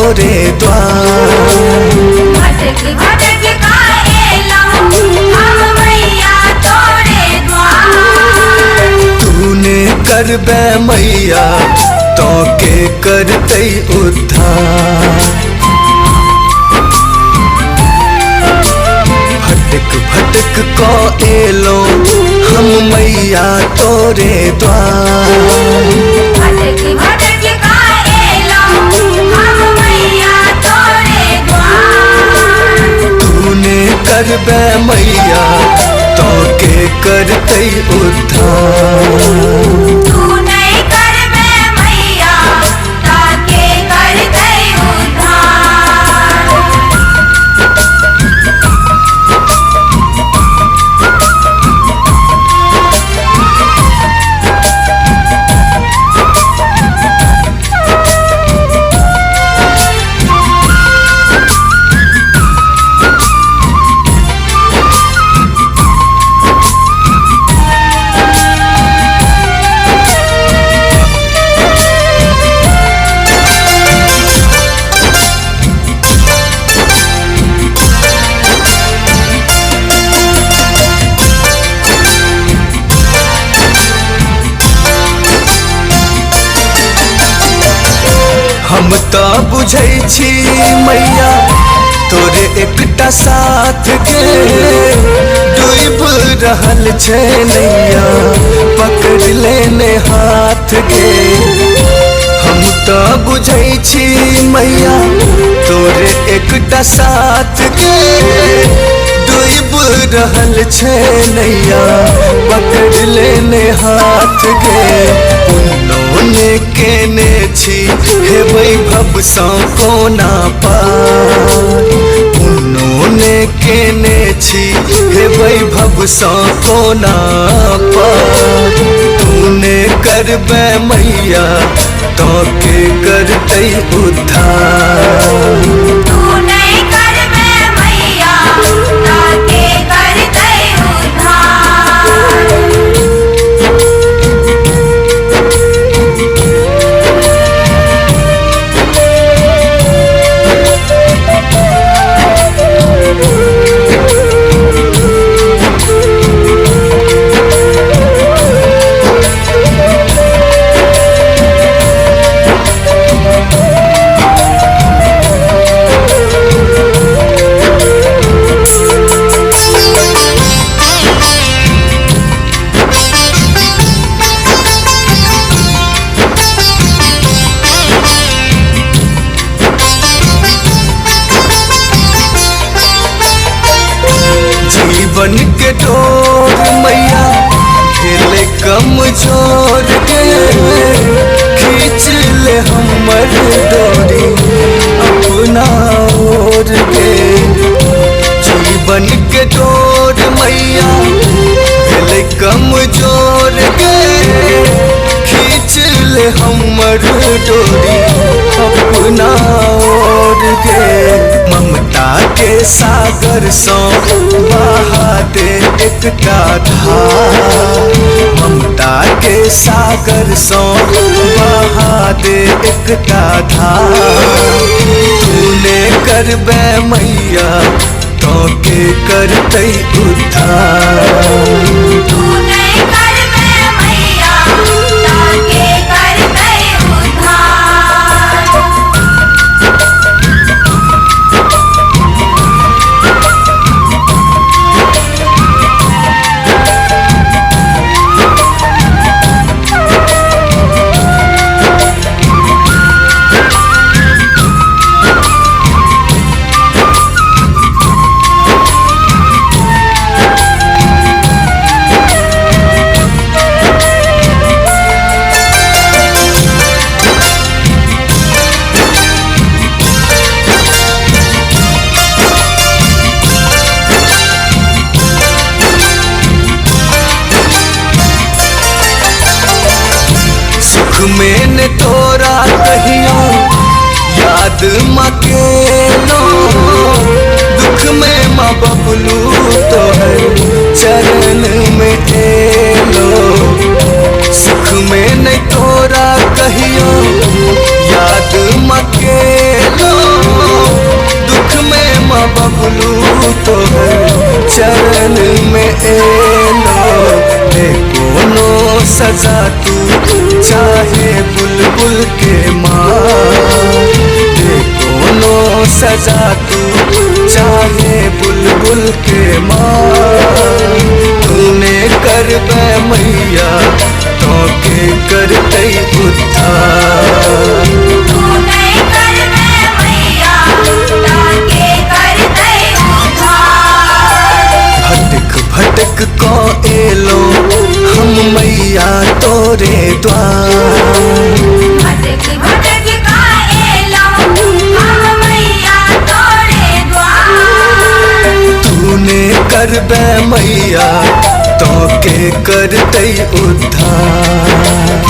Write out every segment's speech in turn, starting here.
तोरे द्वार। भटक भटक का एलहूं हम मैया तोरे द्वार। तूने करबे मैया तो के करतै उद्धार। भटक भटक को एलो हम मैया तोरे द्वार। भटक भटक का एलहूं हम मैया तोरे द्वार। तूने करबे मैया तो के करतै उद्धार। तू नहीं करबे मैया ताके करतै उद्धार। हम तो बुझै छी मैया तोरे एकटा साथ के डूब रहल छै नैया पकड़ लेने हाथ के। हम तो बुझै छी मैया तोरे एकटा साथ के डूब रहल छै नैया पकड़ लेने हाथ के। उन्होंने केने छी हे वैभव सँ कोना पार। उन्होंने केने छी हे वैभव सँ कोना पार। तूने करबे मैया तो के करतै उद्धार। तू नहीं करबे मैया ताके करतै उद्धार। जीवन के डोर मैया खेले कमजोर के खींच ले हमर डोरी अपना ओर के। जीवन के डोर मैया खेले कमजोर के खींच ले हमर डोरी अपना ओर के। ममता के सागर सँ बहा दे एकटा धार। ममता के सागर सँ बहा दे एकटा धार। तूने करबे मैया तो के करतै उद्धार। तू नहीं करबे मैया ताके करतै उद्धार। में ने तोरा कहियो याद मकेलो। दुख में माँ बबलू तो है चरण में एलो। सुख में ने तोरा कहियो याद मकेलो। सजा तू चाहे बुलबुल के माँ तूने कर बे मैया तो के करते उद्धार तू नहीं कर बे मैया ताके करते उद्धार भटक भटक को एलो हम मैया तोरे द्वार भटक भटक का एलो हम मैया तोरे द्वार तूने कर बे मैया तो के करते उद्धार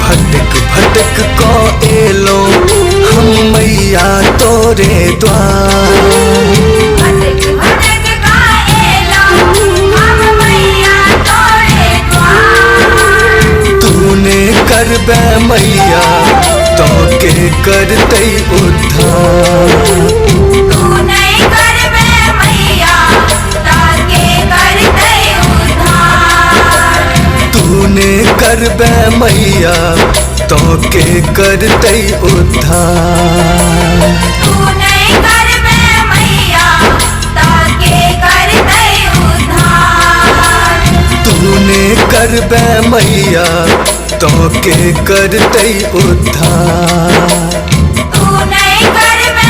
भटक भटक को एलो हम मैया तोरे द्वार भटक भटक का एलो हम मैया तोरे द्वार तूने कर बे मैया तो के करते उद्धार तू नहीं कर बे मैया ताके करते उद्धार तूने कर बे मैया तो के करते उद्धार तू नहीं कर बे मैया ताके करते उद्धार तूने कर बे मैया तो के करते उद्धार तू नहीं कर बे